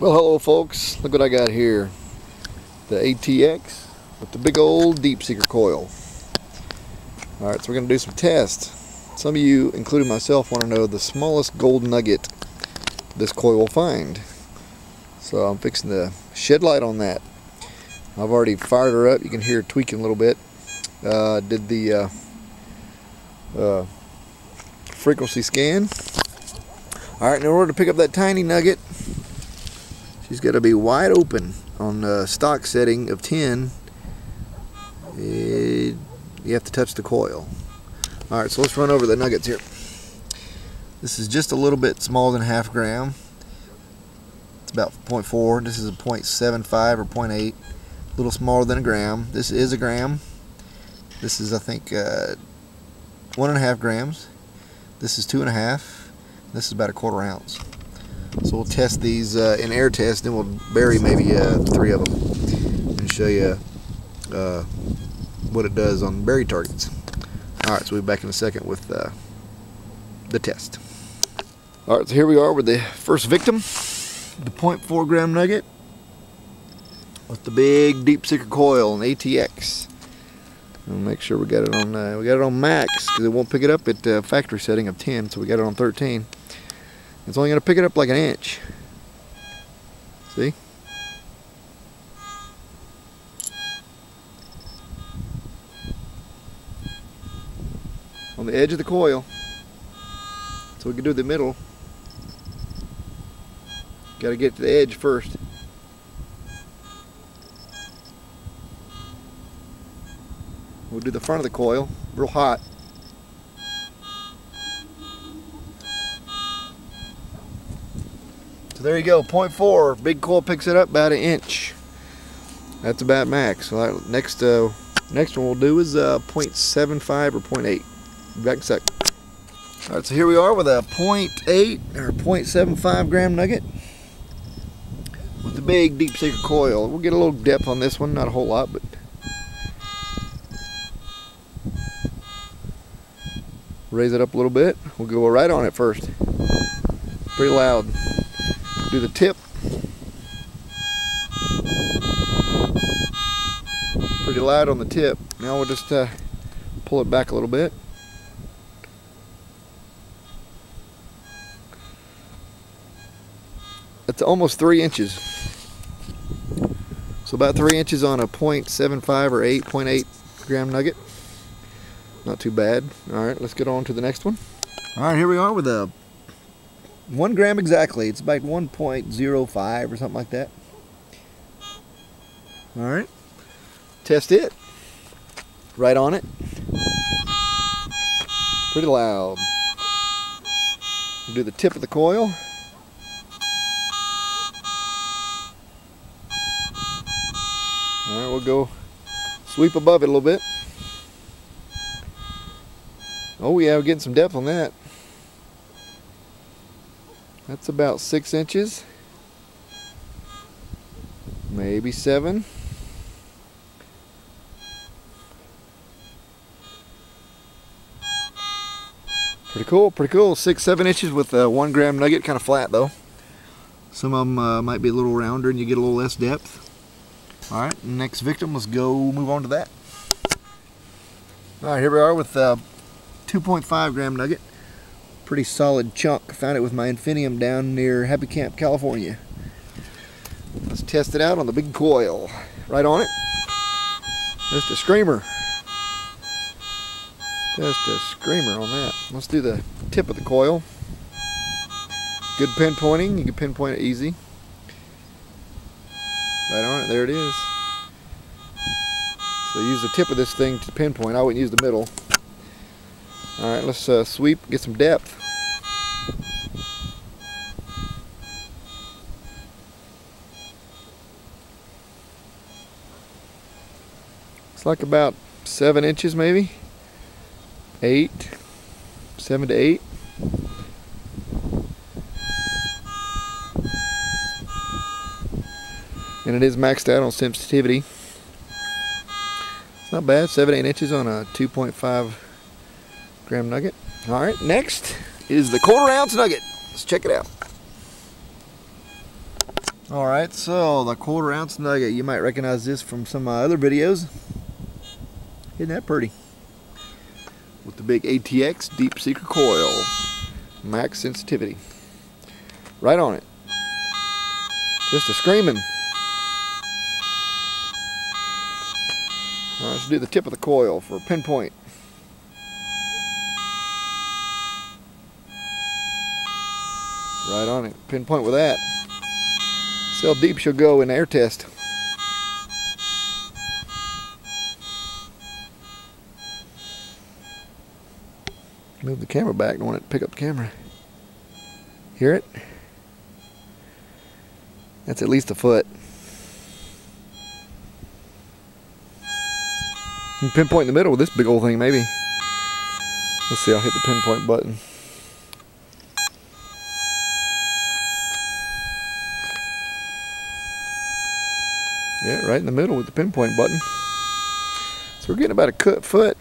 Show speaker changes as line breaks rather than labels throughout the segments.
Well, hello folks, look what I got here. The ATX with the big old Deep-Seeker coil. Alright, so we're going to do some tests. Some of you, including myself, want to know the smallest gold nugget this coil will find. So I'm fixing to shed light on that. I've already fired her up. You can hear it tweaking a little bit. Did the frequency scan. Alright, in order to pick up that tiny nugget, she's got to be wide open on the stock setting of 10. You have to touch the coil. Alright, so let's run over the nuggets here. This is just a little bit smaller than half gram. It's about 0.4. This is a 0.75 or 0.8. A little smaller than a gram. This is a gram. This is, I think, 1.5 grams. This is 2.5. This is about a 1/4 ounce. So we'll test these in air test, then we'll bury maybe 3 of them and show you what it does on buried targets. Alright, so we'll be back in a second with the test. Alright, so here we are with the first victim, the 0.4 gram nugget with the big Deep-Seeker coil, an ATX. I'll make sure we got it on max because it won't pick it up at factory setting of 10, so we got it on 13. It's only going to pick it up like an inch. See? On the edge of the coil. So we can do the middle. Got to get to the edge first. We'll do the front of the coil, real hot. So there you go, 0.4. Big coil picks it up about an inch. That's about max. So next one we'll do is 0.75 or 0.8. Be back in a sec. Alright, so here we are with a 0.8 or 0.75 gram nugget with the big Deep-Seeker coil. We'll get a little depth on this one, not a whole lot, but raise it up a little bit. We'll go right on it first. Pretty loud. Do the tip. Pretty loud on the tip. Now we'll just pull it back a little bit. That's almost 3 inches. So about 3 inches on a 0.75 or 0.8 gram nugget. Not too bad. Alright, let's get on to the next one. Alright, here we are with a 1 gram exactly. It's about 1.05 or something like that. Alright. Test it. Right on it. Pretty loud. We'll do the tip of the coil. Alright, we'll go sweep above it a little bit. Oh yeah, we're getting some depth on that. That's about 6 inches. Maybe 7. Pretty cool, pretty cool. 6-7 inches with a 1 gram nugget, kind of flat though. Some of them might be a little rounder and you get a little less depth. Alright, next victim, let's go move on to that. Alright, here we are with 2.5 gram nugget. Pretty solid chunk. Found it with my Infinium down near Happy Camp, California. Let's test it out on the big coil. Right on it. Just a screamer. Just a screamer on that. Let's do the tip of the coil. Good pinpointing. You can pinpoint it easy. Right on it. There it is. So use the tip of this thing to pinpoint. I wouldn't use the middle. Alright, let's sweep, get some depth. It's like about 7 inches maybe. 8. 7 to 8. And it is maxed out on sensitivity. It's not bad, 7-8 inches on a 2.5 gram nugget. Alright, next is the 1/4 ounce nugget. Let's check it out. Alright, so the 1/4 ounce nugget. You might recognize this from some of my other videos. Isn't that pretty? With the big ATX Deep-Seeker coil. Max sensitivity. Right on it. Just a screaming. Alright, let's do the tip of the coil for pinpoint. Right on it. Pinpoint with that. See how deep she'll go in the air test. Move the camera back. Don't want it to pick up the camera. Hear it? That's at least a foot. You can pinpoint in the middle with this big old thing, maybe. Let's see, I'll hit the pinpoint button. Yeah, right in the middle with the pinpoint button. So we're getting about a foot,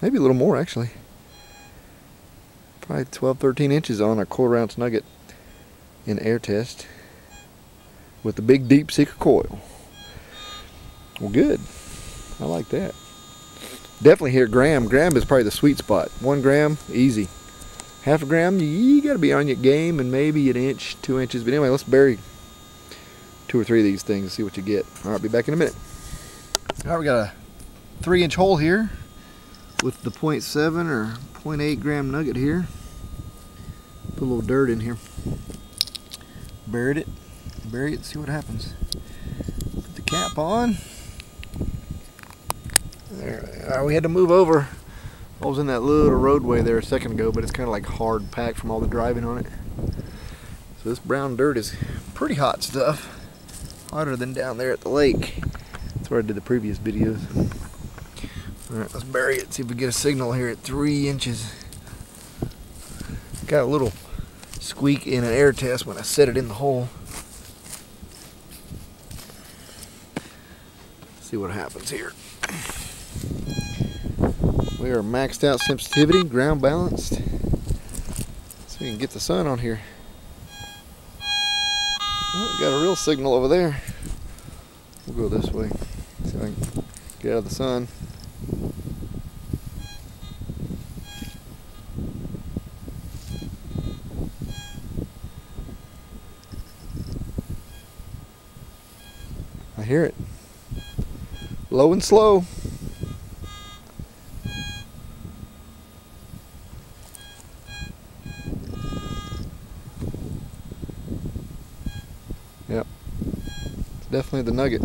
maybe a little more actually. Probably 12, 13 inches on a 1/4 ounce nugget in air test with the big Deep-Seeker coil. Well, good. I like that. Definitely hear gram. Gram is probably the sweet spot. 1 gram, easy. 1/2 gram, you got to be on your game, and maybe an inch, 2 inches. But anyway, let's bury 2 or 3 of these things and see what you get. All right, be back in a minute. All right, we got a 3-inch hole here with the 0.7 or 0.8 gram nugget here. Put a little dirt in here. Bury it, see what happens. Put the cap on. There. We had to move over. I was in that little roadway there a second ago, but it's kind of like hard packed from all the driving on it. So this brown dirt is pretty hot stuff. Hotter than down there at the lake. That's where I did the previous videos. Alright, let's bury it, see if we get a signal here at 3 inches. Got a little squeak in an air test when I set it in the hole. See what happens here. We are maxed out sensitivity, ground balanced. So we can get the sun on here. Oh, got a real signal over there. We'll go this way. See if I can get out of the sun. I hear it. Low and slow. Yep. It's definitely the nugget.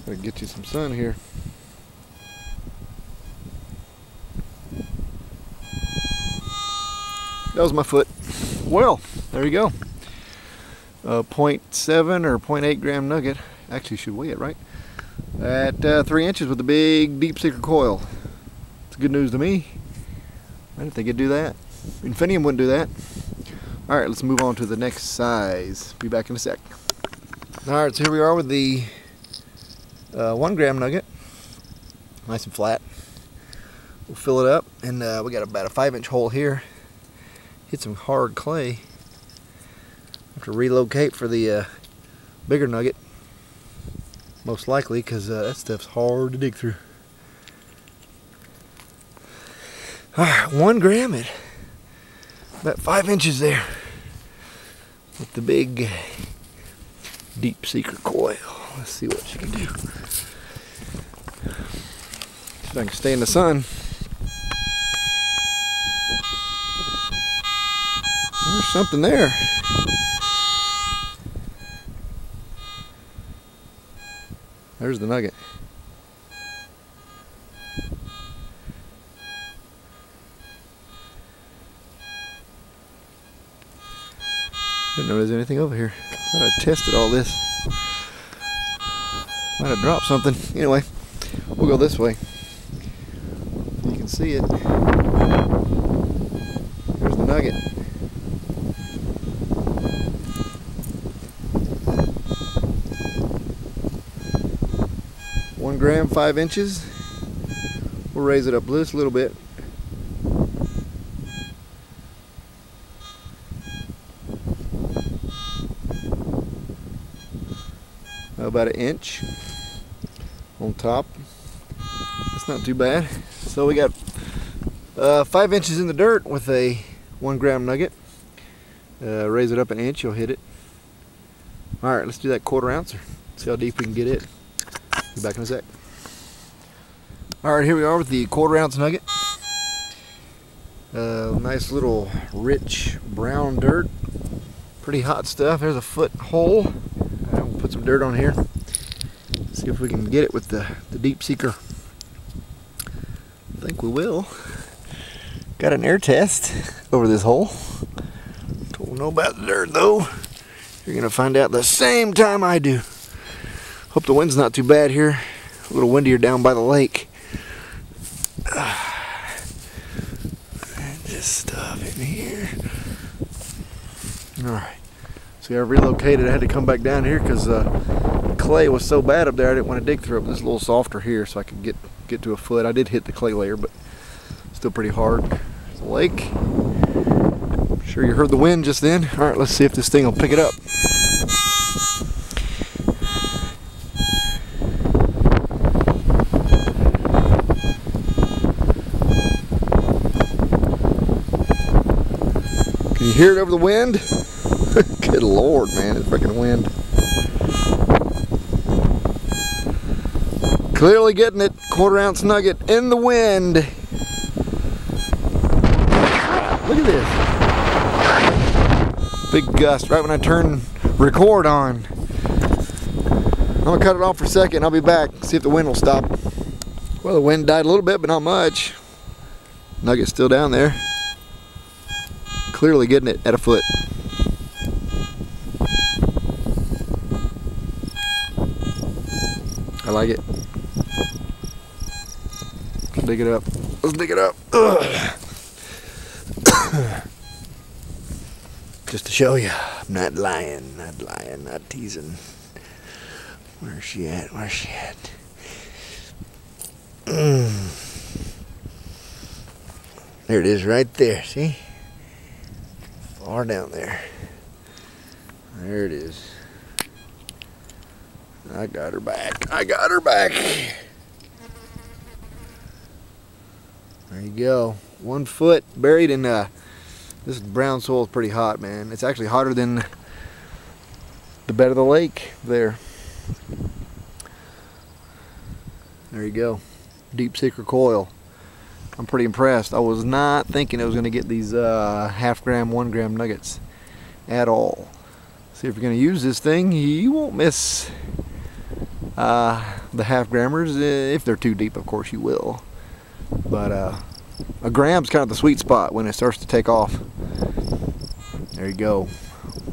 Gotta get you some sun here. That was my foot. Well, there you go. 0.7 or 0.8 gram nugget. Actually should weigh it, right? At 3 inches with the big Deep-Seeker coil. It's good news to me. I didn't think it'd do that. Infinium wouldn't do that. Alright, let's move on to the next size. Be back in a sec. Alright, so here we are with the 1 gram nugget. Nice and flat. We'll fill it up, and we got about a 5-inch hole here. Hit some hard clay. Have to relocate for the bigger nugget. Most likely, because that stuff's hard to dig through. Alright, 1 gram at about 5 inches there. With the big Deep-Seeker coil. Let's see what she can do. See if I can stay in the sun. There's something there. There's the nugget. Didn't know there's anything over here. Thought I tested all this. Might have dropped something. Anyway, we'll go this way. You can see it. There's the nugget. One gram, 5 inches. We'll raise it up just a little bit. about an inch on top. That's not too bad. So we got 5 inches in the dirt with a 1 gram nugget. Raise it up an inch, you'll hit it. Alright, let's do that 1/4 ouncer. See how deep we can get it. Be back in a sec. Alright, here we are with the 1/4 ounce nugget. Nice little rich brown dirt. Pretty hot stuff. There's a foot hole. We'll put some dirt on here. See if we can get it with the Deep-Seeker. I think we will. Got an air test over this hole. Don't know about the dirt though. You're gonna find out the same time I do. Hope the wind's not too bad here. A little windier down by the lake. This stuff in here. Alright. See, I relocated. I had to come back down here because the clay was so bad up there I didn't want to dig through it. This is a little softer here so I could get to a foot. I did hit the clay layer, but still pretty hard. There's a lake. I'm sure you heard the wind just then. Alright, let's see if this thing will pick it up. Can you hear it over the wind? Good Lord, man, it's freaking wind. Clearly getting it. 1/4 ounce nugget in the wind. Look at this. Big gust right when I turn record on. I'm gonna cut it off for a second. I'll be back. See if the wind will stop. Well, the wind died a little bit, but not much. Nugget's still down there. Clearly getting it at a foot. I like it. Let's dig it up. Let's dig it up. Just to show you, I'm not lying, not teasing. Where's she at? Where's she at? There it is right there, see? Far down there. There it is. I got her back. I got her back. There you go. 1 foot buried in this brown soil is pretty hot, man. It's actually hotter than the bed of the lake there. There you go. Deep-Seeker coil. I'm pretty impressed. I was not thinking I was going to get these 1/2 gram, 1 gram nuggets at all. See, if you're going to use this thing, you won't miss the 1/2 grammers. If they're too deep, of course you will. But a gram's kind of the sweet spot when it starts to take off. There you go.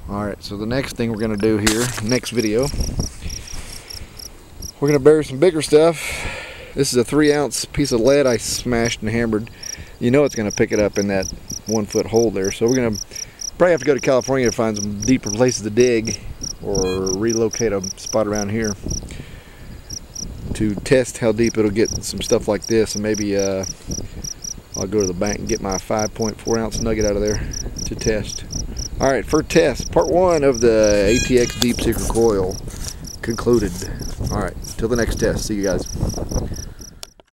Alright, so the next thing we're going to do here, next video, we're going to bury some bigger stuff. This is a 3 ounce piece of lead I smashed and hammered. You know it's going to pick it up in that 1 foot hole there. So we're going to probably have to go to California to find some deeper places to dig, or relocate a spot around here to test how deep it'll get some stuff like this. And maybe I'll go to the bank and get my 5.4 ounce nugget out of there to test. Alright, for test, part 1 of the ATX Deep-Seeker coil concluded. Alright, till the next test. See you guys.